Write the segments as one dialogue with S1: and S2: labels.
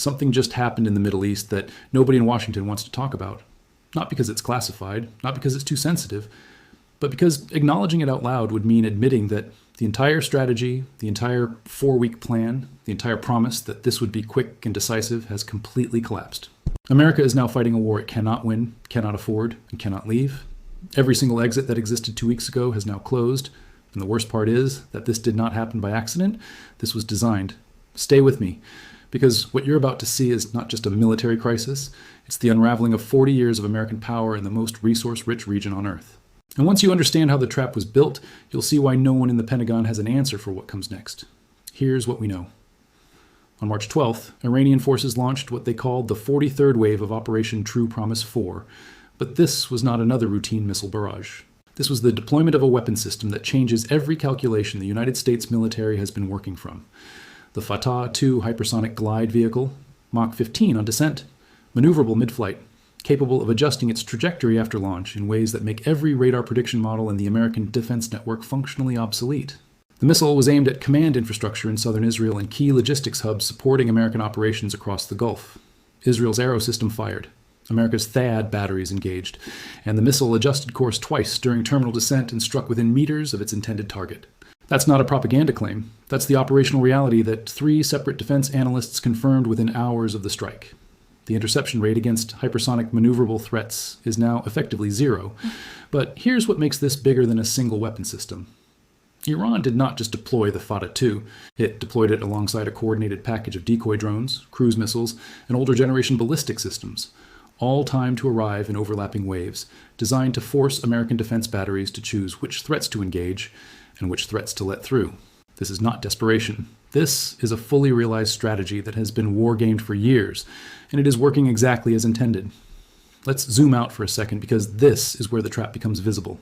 S1: Something just happened in the Middle East that nobody in Washington wants to talk about. Not because it's classified, not because it's too sensitive, but because acknowledging it out loud would mean admitting that the entire strategy, the entire 4-week plan, the entire promise that this would be quick and decisive has completely collapsed. America is now fighting a war it cannot win, cannot afford, and cannot leave. Every single exit that existed 2 weeks ago has now closed, and the worst part is that this did not happen by accident. This was designed. Stay with me, because what you're about to see is not just a military crisis, it's the unraveling of 40 years of American power in the most resource-rich region on Earth. And once you understand how the trap was built, you'll see why no one in the Pentagon has an answer for what comes next. Here's what we know. On March 12th, Iranian forces launched what they called the 43rd wave of Operation True Promise 4, but this was not another routine missile barrage. This was the deployment of a weapon system that changes every calculation the United States military has been working from. The Fatah-2 hypersonic glide vehicle, Mach 15 on descent, maneuverable mid-flight, capable of adjusting its trajectory after launch in ways that make every radar prediction model in the American defense network functionally obsolete. The missile was aimed at command infrastructure in southern Israel and key logistics hubs supporting American operations across the Gulf. Israel's Arrow system fired. America's THAAD batteries engaged, and the missile adjusted course twice during terminal descent and struck within meters of its intended target. That's not a propaganda claim. That's the operational reality that 3 separate defense analysts confirmed within hours of the strike. The interception rate against hypersonic maneuverable threats is now effectively 0. But here's what makes this bigger than a single weapon system. Iran did not just deploy the Fatah-2. It deployed it alongside a coordinated package of decoy drones, cruise missiles, and older generation ballistic systems, all timed to arrive in overlapping waves, designed to force American defense batteries to choose which threats to engage and which threats to let through. This is not desperation. This is a fully realized strategy that has been war-gamed for years, and it is working exactly as intended. Let's zoom out for a second, because this is where the trap becomes visible.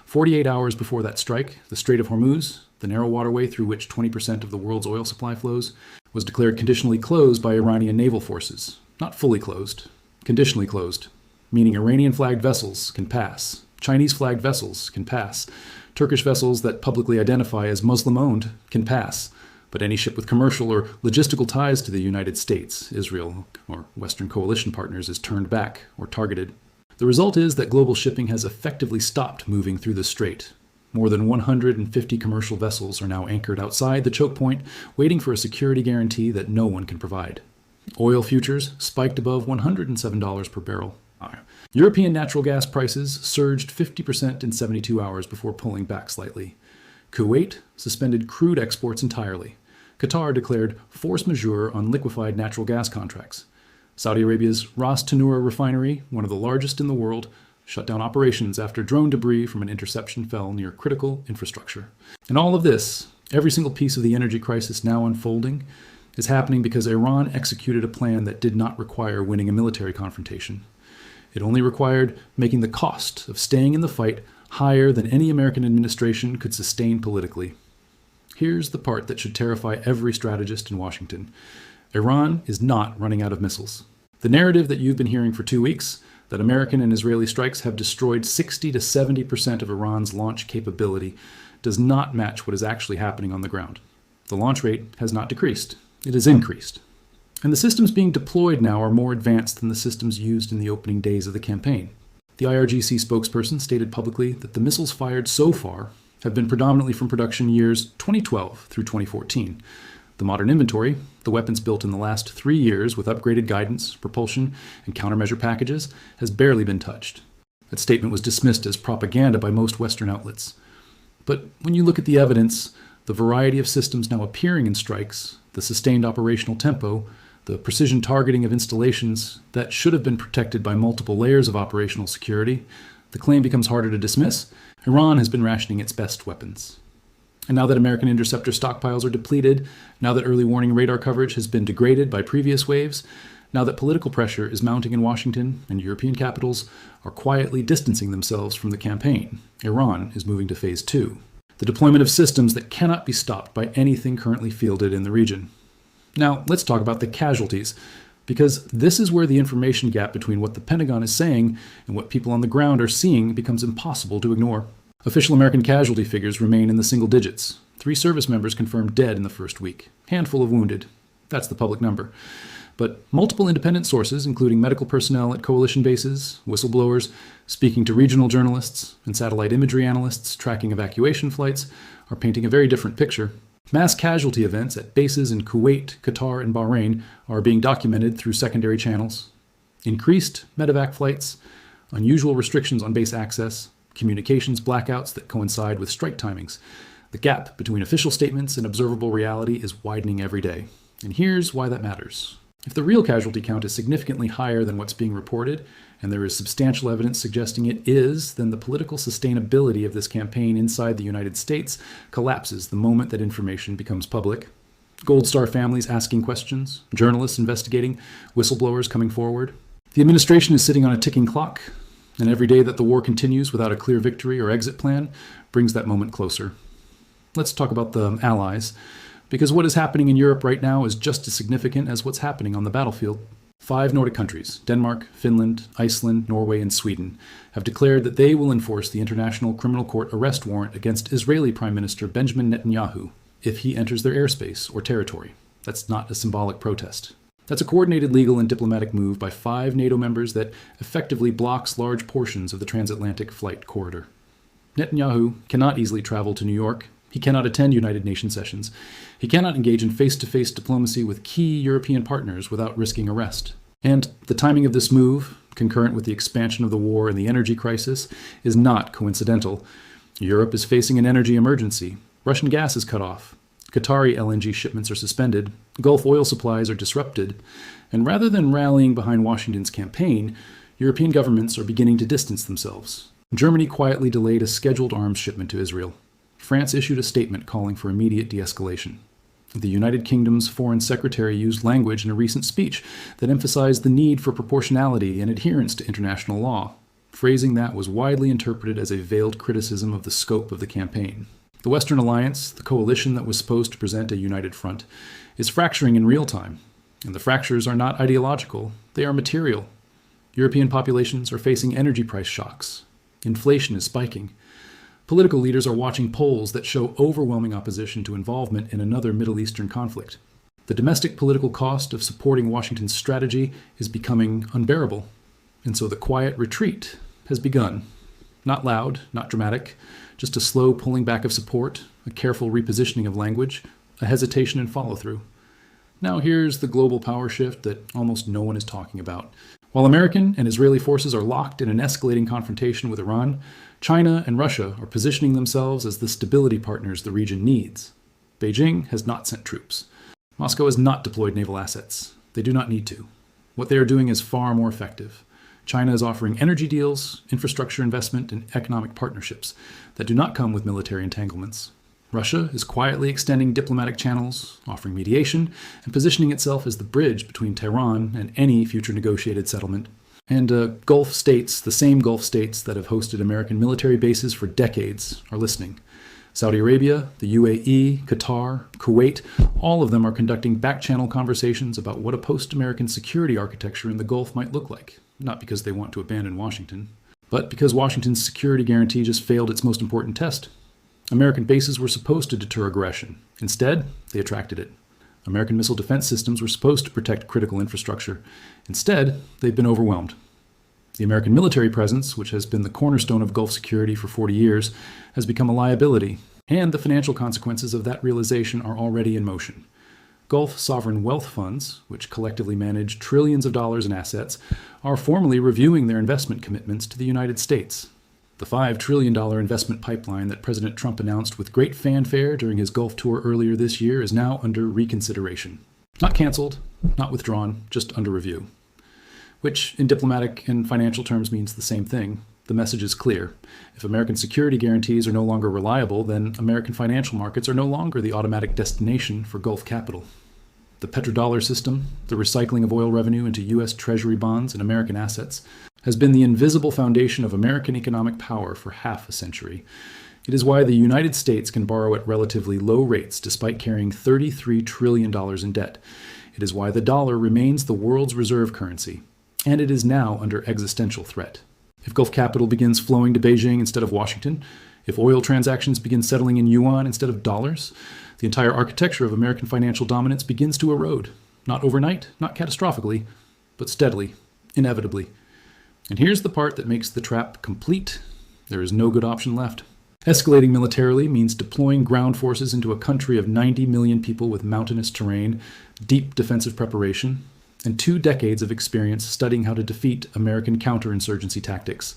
S1: 48 hours before that strike, the Strait of Hormuz, the narrow waterway through which 20% of the world's oil supply flows, was declared conditionally closed by Iranian naval forces. Not fully closed, conditionally closed, meaning Iranian-flagged vessels can pass, Chinese-flagged vessels can pass, Turkish vessels that publicly identify as Muslim-owned can pass, but any ship with commercial or logistical ties to the United States, Israel, or Western coalition partners is turned back or targeted. The result is that global shipping has effectively stopped moving through the strait. More than 150 commercial vessels are now anchored outside the choke point, waiting for a security guarantee that no one can provide. Oil futures spiked above $107 per barrel. European natural gas prices surged 50% in 72 hours before pulling back slightly. Kuwait suspended crude exports entirely. Qatar declared force majeure on liquefied natural gas contracts. Saudi Arabia's Ras Tanura refinery, one of the largest in the world, shut down operations after drone debris from an interception fell near critical infrastructure. And all of this, every single piece of the energy crisis now unfolding, is happening because Iran executed a plan that did not require winning a military confrontation. It only required making the cost of staying in the fight higher than any American administration could sustain politically. Here's the part that should terrify every strategist in Washington. Iran is not running out of missiles. The narrative that you've been hearing for 2 weeks, that American and Israeli strikes have destroyed 60 to 70% of Iran's launch capability, does not match what is actually happening on the ground. The launch rate has not decreased. It has increased. And the systems being deployed now are more advanced than the systems used in the opening days of the campaign. The IRGC spokesperson stated publicly that the missiles fired so far have been predominantly from production years 2012 through 2014. The modern inventory, the weapons built in the last 3 years with upgraded guidance, propulsion, and countermeasure packages, has barely been touched. That statement was dismissed as propaganda by most Western outlets. But when you look at the evidence, the variety of systems now appearing in strikes, the sustained operational tempo, the precision targeting of installations that should have been protected by multiple layers of operational security, the claim becomes harder to dismiss. Iran has been rationing its best weapons. And now that American interceptor stockpiles are depleted, now that early warning radar coverage has been degraded by previous waves, now that political pressure is mounting in Washington and European capitals are quietly distancing themselves from the campaign, Iran is moving to phase 2. The deployment of systems that cannot be stopped by anything currently fielded in the region. Now, let's talk about the casualties, because this is where the information gap between what the Pentagon is saying and what people on the ground are seeing becomes impossible to ignore. Official American casualty figures remain in the single digits. 3 service members confirmed dead in the first week. Handful of wounded. That's the public number. But multiple independent sources, including medical personnel at coalition bases, whistleblowers, speaking to regional journalists, and satellite imagery analysts tracking evacuation flights, are painting a very different picture. Mass casualty events at bases in Kuwait, Qatar, and Bahrain are being documented through secondary channels. Increased medevac flights, unusual restrictions on base access, communications blackouts that coincide with strike timings. The gap between official statements and observable reality is widening every day. And here's why that matters. If the real casualty count is significantly higher than what's being reported, and there is substantial evidence suggesting it is, then the political sustainability of this campaign inside the United States collapses the moment that information becomes public. Gold Star families asking questions, journalists investigating, whistleblowers coming forward. The administration is sitting on a ticking clock, and every day that the war continues without a clear victory or exit plan brings that moment closer. Let's talk about the allies, because what is happening in Europe right now is just as significant as what's happening on the battlefield. 5 Nordic countries, Denmark, Finland, Iceland, Norway, and Sweden, have declared that they will enforce the International Criminal Court arrest warrant against Israeli Prime Minister Benjamin Netanyahu if he enters their airspace or territory. That's not a symbolic protest. That's a coordinated legal and diplomatic move by 5 NATO members that effectively blocks large portions of the transatlantic flight corridor. Netanyahu cannot easily travel to New York. He cannot attend United Nations sessions. He cannot engage in face-to-face diplomacy with key European partners without risking arrest. And the timing of this move, concurrent with the expansion of the war and the energy crisis, is not coincidental. Europe is facing an energy emergency. Russian gas is cut off. Qatari LNG shipments are suspended. Gulf oil supplies are disrupted. And rather than rallying behind Washington's campaign, European governments are beginning to distance themselves. Germany quietly delayed a scheduled arms shipment to Israel. France issued a statement calling for immediate de-escalation. The United Kingdom's Foreign Secretary used language in a recent speech that emphasized the need for proportionality and adherence to international law. Phrasing that was widely interpreted as a veiled criticism of the scope of the campaign. The Western Alliance, the coalition that was supposed to present a united front, is fracturing in real time. And the fractures are not ideological, they are material. European populations are facing energy price shocks. Inflation is spiking. Political leaders are watching polls that show overwhelming opposition to involvement in another Middle Eastern conflict. The domestic political cost of supporting Washington's strategy is becoming unbearable, and so the quiet retreat has begun. Not loud, not dramatic, just a slow pulling back of support, a careful repositioning of language, a hesitation and follow-through. Now here's the global power shift that almost no one is talking about. While American and Israeli forces are locked in an escalating confrontation with Iran, China and Russia are positioning themselves as the stability partners the region needs. Beijing has not sent troops. Moscow has not deployed naval assets. They do not need to. What they are doing is far more effective. China is offering energy deals, infrastructure investment, and economic partnerships that do not come with military entanglements. Russia is quietly extending diplomatic channels, offering mediation, and positioning itself as the bridge between Tehran and any future negotiated settlement. And Gulf states, the same Gulf states that have hosted American military bases for decades, are listening. Saudi Arabia, the UAE, Qatar, Kuwait, all of them are conducting back-channel conversations about what a post-American security architecture in the Gulf might look like, not because they want to abandon Washington, but because Washington's security guarantee just failed its most important test. American bases were supposed to deter aggression. Instead, they attracted it. American missile defense systems were supposed to protect critical infrastructure. Instead, they've been overwhelmed. The American military presence, which has been the cornerstone of Gulf security for 40 years, has become a liability, and the financial consequences of that realization are already in motion. Gulf sovereign wealth funds, which collectively manage trillions of dollars in assets, are formally reviewing their investment commitments to the United States. The $5 trillion investment pipeline that President Trump announced with great fanfare during his Gulf tour earlier this year is now under reconsideration. Not canceled, not withdrawn, just under review. Which, in diplomatic and financial terms, means the same thing. The message is clear. If American security guarantees are no longer reliable, then American financial markets are no longer the automatic destination for Gulf capital. The petrodollar system, the recycling of oil revenue into U.S. Treasury bonds and American assets, has been the invisible foundation of American economic power for half a century. It is why the United States can borrow at relatively low rates despite carrying $33 trillion in debt. It is why the dollar remains the world's reserve currency, and it is now under existential threat. If Gulf capital begins flowing to Beijing instead of Washington, if oil transactions begin settling in yuan instead of dollars, the entire architecture of American financial dominance begins to erode. Not overnight, not catastrophically, but steadily, inevitably. And here's the part that makes the trap complete. There is no good option left. Escalating militarily means deploying ground forces into a country of 90 million people with mountainous terrain, deep defensive preparation, and 2 decades of experience studying how to defeat American counterinsurgency tactics.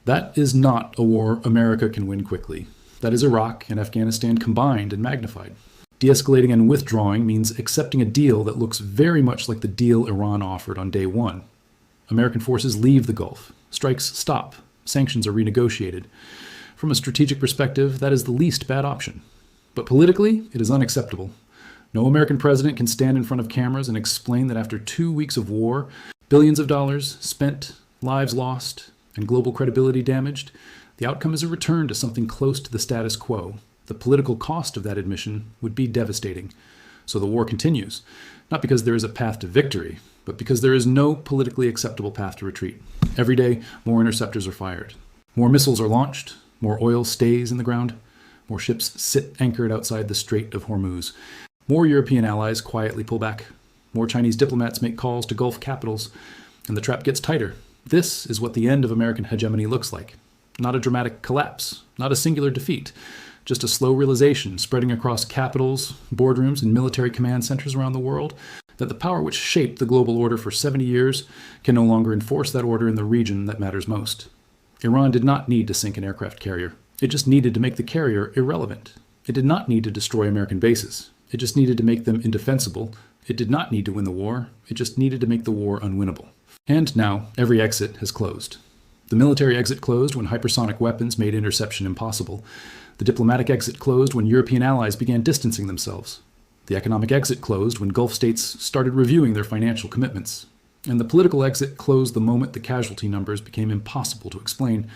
S1: That is not a war America can win quickly. That is Iraq and Afghanistan combined and magnified. De-escalating and withdrawing means accepting a deal that looks very much like the deal Iran offered on day one. American forces leave the Gulf. Strikes stop. Sanctions are renegotiated. From a strategic perspective, that is the least bad option. But politically, it is unacceptable. No American president can stand in front of cameras and explain that after 2 weeks of war, billions of dollars spent, lives lost, and global credibility damaged, the outcome is a return to something close to the status quo. The political cost of that admission would be devastating. So the war continues, not because there is a path to victory, but because there is no politically acceptable path to retreat. Every day, more interceptors are fired. More missiles are launched. More oil stays in the ground. More ships sit anchored outside the Strait of Hormuz. More European allies quietly pull back. More Chinese diplomats make calls to Gulf capitals. And the trap gets tighter. This is what the end of American hegemony looks like. Not a dramatic collapse. Not a singular defeat. Just a slow realization spreading across capitals, boardrooms, and military command centers around the world that the power which shaped the global order for 70 years can no longer enforce that order in the region that matters most. Iran did not need to sink an aircraft carrier. It just needed to make the carrier irrelevant. It did not need to destroy American bases. It just needed to make them indefensible. It did not need to win the war. It just needed to make the war unwinnable. And now, every exit has closed. The military exit closed when hypersonic weapons made interception impossible. The diplomatic exit closed when European allies began distancing themselves. The economic exit closed when Gulf states started reviewing their financial commitments. And the political exit closed the moment the casualty numbers became impossible to explain.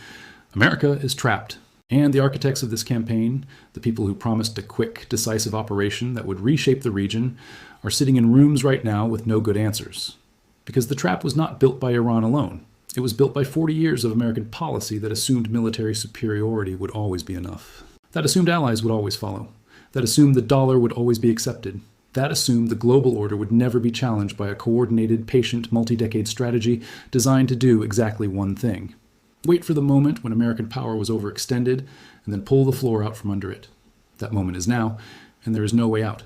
S1: America is trapped. And the architects of this campaign, the people who promised a quick, decisive operation that would reshape the region, are sitting in rooms right now with no good answers. Because the trap was not built by Iran alone. It was built by 40 years of American policy that assumed military superiority would always be enough. That assumed allies would always follow. That assumed the dollar would always be accepted. That assumed the global order would never be challenged by a coordinated, patient, multi-decade strategy designed to do exactly one thing. Wait for the moment when American power was overextended, and then pull the floor out from under it. That moment is now, and there is no way out.